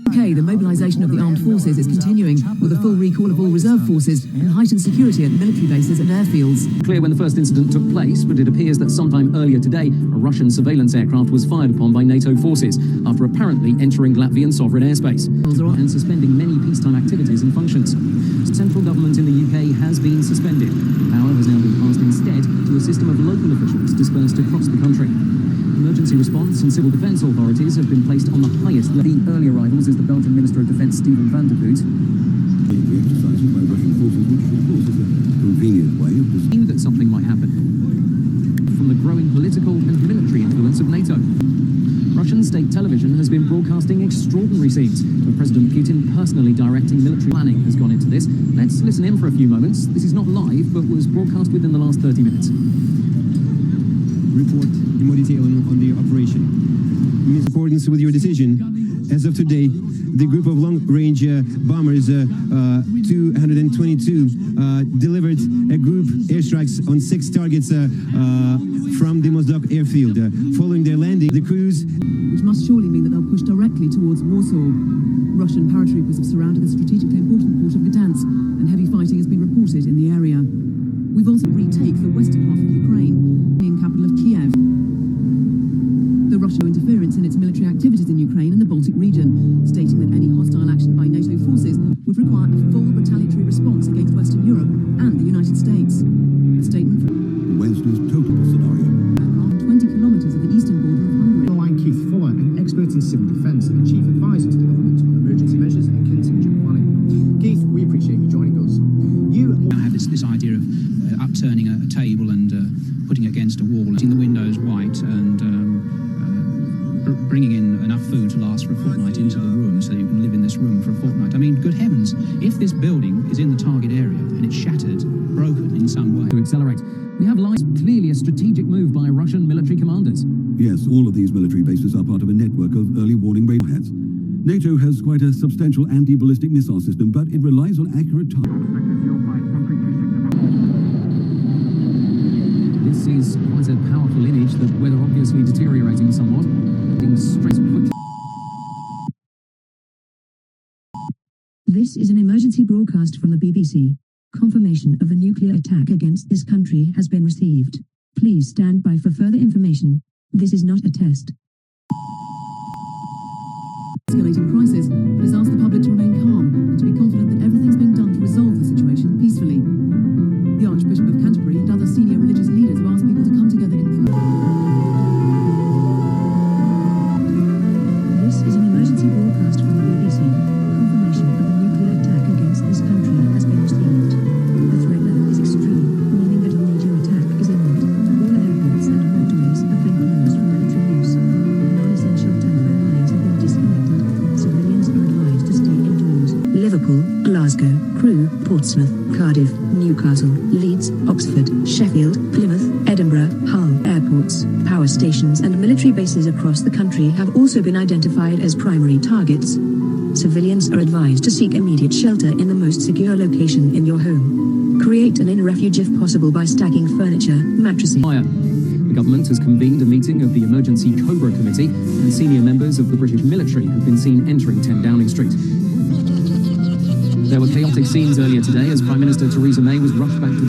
UK, the mobilisation of the armed forces is continuing, with a full recall of all reserve forces and heightened security at military bases and airfields. Clear when the first incident took place, but it appears that sometime earlier today, a Russian surveillance aircraft was fired upon by NATO forces after apparently entering Latvian sovereign airspace and suspending many peacetime activities and functions. Central government in the UK has been suspended. Power has now been passed instead to a system of local officials dispersed across the country. Emergency response and civil defence authorities have been placed on the highest level. The early arrivals is the Belgian Minister of Defence, Steven van der Voet. The exercises by Russian forces, which of course is a convenient way of knew that something might happen from the growing political and military influence of NATO. Russian state television has been broadcasting extraordinary scenes, with President Putin personally directing military planning has gone into this. Let's listen in for a few moments. This is not live, but was broadcast within the last 30 minutes. Report in more detail on the operation. In accordance with your decision, as of today, the group of long-range bombers 222 delivered a group airstrikes on 6 targets from the Mozdok airfield. Following their landing, the crews... Which must surely mean that they'll push directly towards Warsaw. Russian paratroopers have surrounded the strategically important port of Gdansk, and heavy fighting has been reported in the area. We've also retake the western half of Ukraine, the capital of Kiev. The Russian interference in its military activities in Ukraine and the Baltic region, stating that any hostile action by NATO forces would require a full retaliatory response against Western Europe and the United States. A statement from Wednesday's total scenario. 20 kilometres of the eastern border of Hungary. Keith Fuller, an expert in civil defence and chief advisor to the government on emergency measures and contingent planning. Keith, we appreciate you joining us. You now have this idea of upturning a table and putting it against a wall, painting the windows white and bringing in enough food to last for a fortnight into the room so you can live in this room for a fortnight. I mean, good heavens, if this building is in the target area and it's shattered, broken in some way. To accelerate, we have clearly a strategic move by Russian military commanders. Yes, all of these military bases are part of a network of early warning radars. NATO has quite a substantial anti-ballistic missile system, but it relies on accurate targeting. This is quite a powerful image, the weather obviously deteriorating somewhat. This is an emergency broadcast from the BBC. Confirmation of a nuclear attack against this country has been received. Please stand by for further information. This is not a test. Escalating crisis, but has asked the public to remain calm and to be confident that everything's being done to resolve the situation peacefully. The Archbishop of Canterbury and other senior religious leaders have asked people to come together in prayer. This is an emergency broadcast from the BBC. Confirmation of a nuclear attack against this country has been received. The threat level is extreme, meaning that a major attack is imminent. All airports and motorways have been closed for military use. Non-essential telephone lines have been disconnected. Civilians are advised to stay indoors. Liverpool, Glasgow, Crewe, Portsmouth, Cardiff, Newcastle, Leeds, Oxford, Sheffield, Plymouth, Edinburgh, Hull airports, power stations and military bases across the country have also been identified as primary targets. Civilians are advised to seek immediate shelter in the most secure location in your home. Create an in-refuge if possible by stacking furniture, mattresses. The government has convened a meeting of the Emergency Cobra Committee, and senior members of the British military have been seen entering 10 Downing Street. There were chaotic scenes earlier today as Prime Minister Theresa May was rushed back to